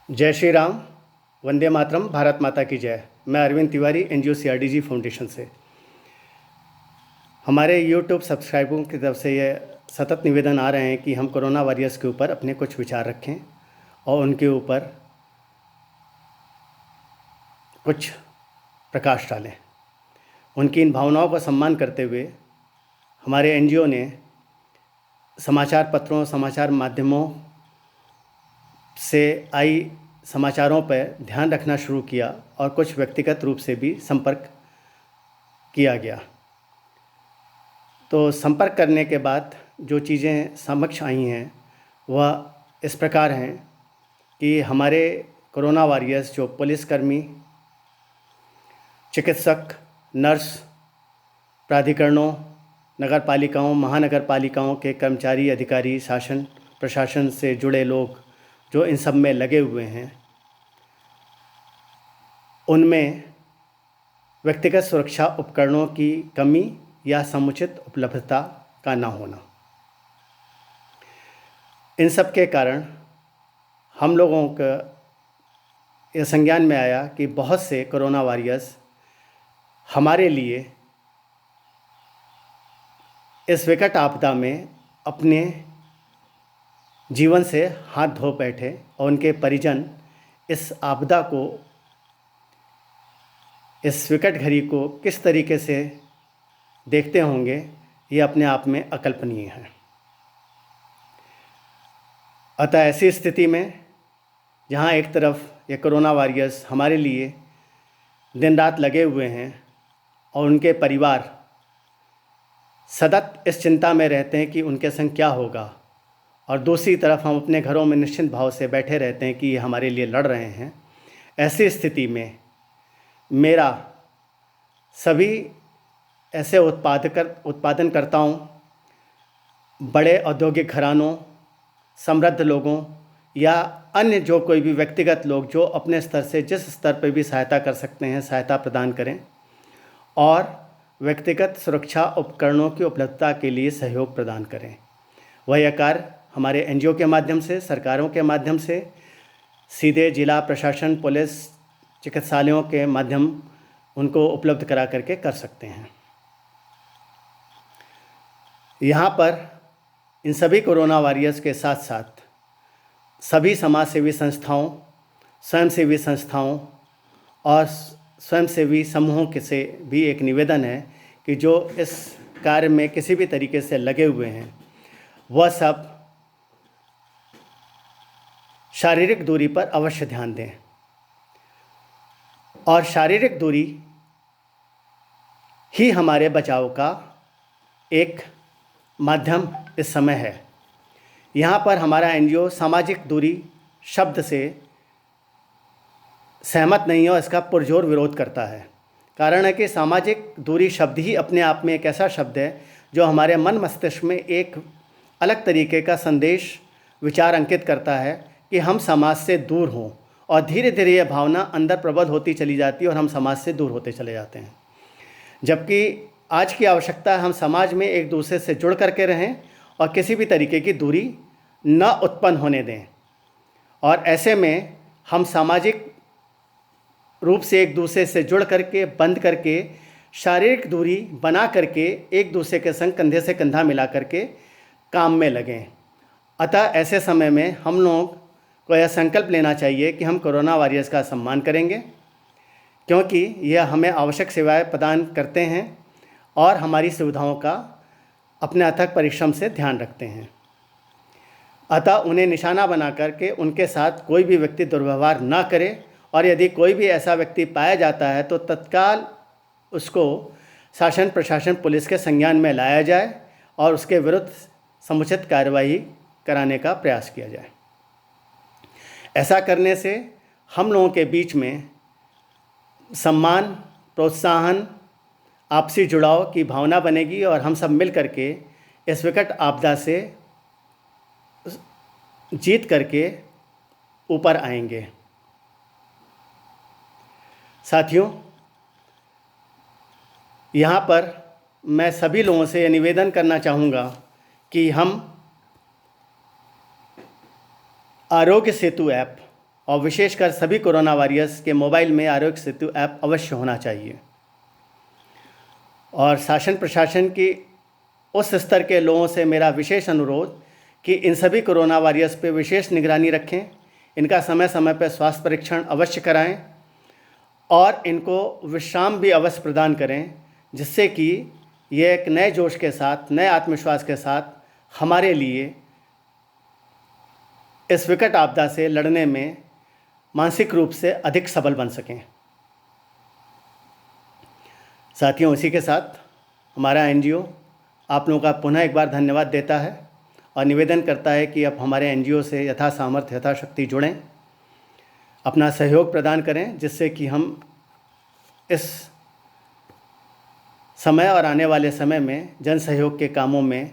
जय श्री राम। वंदे मातरम। भारत माता की जय। मैं अरविंद तिवारी, एनजीओ सीआरडीजी फाउंडेशन से। हमारे यूट्यूब सब्सक्राइबरों की तरफ से ये सतत निवेदन आ रहे हैं कि हम कोरोना वॉरियर्स के ऊपर अपने कुछ विचार रखें और उनके ऊपर कुछ प्रकाश डालें। उनकी इन भावनाओं का सम्मान करते हुए हमारे एनजीओ ने समाचार पत्रों, समाचार माध्यमों से आई समाचारों पर ध्यान रखना शुरू किया और कुछ व्यक्तिगत रूप से भी संपर्क किया गया। तो संपर्क करने के बाद जो चीज़ें समक्ष आई हैं वह इस प्रकार हैं कि हमारे कोरोना वॉरियर्स जो पुलिसकर्मी, चिकित्सक, नर्स, प्राधिकरणों, नगर पालिकाओं, महानगर पालिकाओं के कर्मचारी, अधिकारी, शासन प्रशासन से जुड़े लोग जो इन सब में लगे हुए हैं, उनमें व्यक्तिगत सुरक्षा उपकरणों की कमी या समुचित उपलब्धता का ना होना, इन सब के कारण हम लोगों का यह संज्ञान में आया कि बहुत से कोरोना वॉरियर्स हमारे लिए इस विकट आपदा में अपने जीवन से हाथ धो बैठे और उनके परिजन इस आपदा को, इस विकट घड़ी को किस तरीके से देखते होंगे, ये अपने आप में अकल्पनीय है। अतः ऐसी स्थिति में जहाँ एक तरफ ये कोरोना वॉरियर्स हमारे लिए दिन रात लगे हुए हैं और उनके परिवार सतत इस चिंता में रहते हैं कि उनके संग क्या होगा, और दूसरी तरफ हम अपने घरों में निश्चिंत भाव से बैठे रहते हैं कि ये हमारे लिए लड़ रहे हैं, ऐसी स्थिति में मेरा सभी ऐसे उत्पादनकर्ताओं, बड़े औद्योगिक घरानों, समृद्ध लोगों या अन्य जो कोई भी व्यक्तिगत लोग जो अपने स्तर से जिस स्तर पर भी सहायता कर सकते हैं, सहायता प्रदान करें और व्यक्तिगत सुरक्षा उपकरणों की उपलब्धता के लिए सहयोग प्रदान करें। वह यह कार्य हमारे एनजीओ के माध्यम से, सरकारों के माध्यम से, सीधे जिला प्रशासन, पुलिस, चिकित्सालयों के माध्यम उनको उपलब्ध करा करके कर सकते हैं। यहाँ पर इन सभी कोरोना वॉरियर्स के साथ साथ सभी समाज सेवी संस्थाओं, स्वयंसेवी संस्थाओं और स्वयंसेवी समूहों के से भी एक निवेदन है कि जो इस कार्य में किसी भी तरीके से लगे हुए हैं वह सब शारीरिक दूरी पर अवश्य ध्यान दें। और शारीरिक दूरी ही हमारे बचाव का एक माध्यम इस समय है। यहाँ पर हमारा एनजीओ सामाजिक दूरी शब्द से सहमत नहीं है और इसका पुरजोर विरोध करता है। कारण है कि सामाजिक दूरी शब्द ही अपने आप में एक ऐसा शब्द है जो हमारे मन मस्तिष्क में एक अलग तरीके का संदेश, विचार अंकित करता है कि हम समाज से दूर हों, और धीरे धीरे यह भावना अंदर प्रबल होती चली जाती है और हम समाज से दूर होते चले जाते हैं। जबकि आज की आवश्यकता है हम समाज में एक दूसरे से जुड़ करके रहें और किसी भी तरीके की दूरी न उत्पन्न होने दें। और ऐसे में हम सामाजिक रूप से एक दूसरे से जुड़ करके, बंद करके, शारीरिक दूरी बना करके एक दूसरे के संग कंधे से कंधा मिला करके काम में लगें। अतः ऐसे समय में हम लोग को यह संकल्प लेना चाहिए कि हम कोरोना वॉरियर्स का सम्मान करेंगे, क्योंकि यह हमें आवश्यक सेवाएं प्रदान करते हैं और हमारी सुविधाओं का अपने अथक परिश्रम से ध्यान रखते हैं। अतः उन्हें निशाना बना करके उनके साथ कोई भी व्यक्ति दुर्व्यवहार ना करे, और यदि कोई भी ऐसा व्यक्ति पाया जाता है तो तत्काल उसको शासन प्रशासन, पुलिस के संज्ञान में लाया जाए और उसके विरुद्ध समुचित कार्रवाई कराने का प्रयास किया जाए। ऐसा करने से हम लोगों के बीच में सम्मान, प्रोत्साहन, आपसी जुड़ाव की भावना बनेगी और हम सब मिल करके इस विकट आपदा से जीत करके ऊपर आएंगे। साथियों, यहाँ पर मैं सभी लोगों से यह निवेदन करना चाहूँगा कि हम आरोग्य सेतु ऐप और विशेषकर सभी कोरोना वॉरियर्स के मोबाइल में आरोग्य सेतु ऐप अवश्य होना चाहिए। और शासन प्रशासन की उस स्तर के लोगों से मेरा विशेष अनुरोध कि इन सभी कोरोना वॉरियर्स पे विशेष निगरानी रखें, इनका समय समय पर स्वास्थ्य परीक्षण अवश्य कराएं और इनको विश्राम भी अवश्य प्रदान करें, जिससे कि ये एक नए जोश के साथ, नए आत्मविश्वास के साथ हमारे लिए इस विकट आपदा से लड़ने में मानसिक रूप से अधिक सबल बन सकें। साथियों, इसी के साथ हमारा एनजीओ आप लोगों का पुनः एक बार धन्यवाद देता है और निवेदन करता है कि आप हमारे एनजीओ से यथा सामर्थ्य यथाशक्ति जुड़ें, अपना सहयोग प्रदान करें, जिससे कि हम इस समय और आने वाले समय में जन सहयोग के कामों में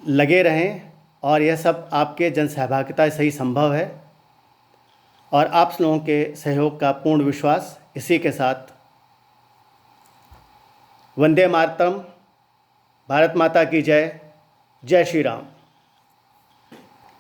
लगे रहें। और यह सब आपके जन सहभागिता से ही संभव है और आप लोगों के सहयोग का पूर्ण विश्वास। इसी के साथ वंदे मातरम, भारत माता की जय, जय श्री राम।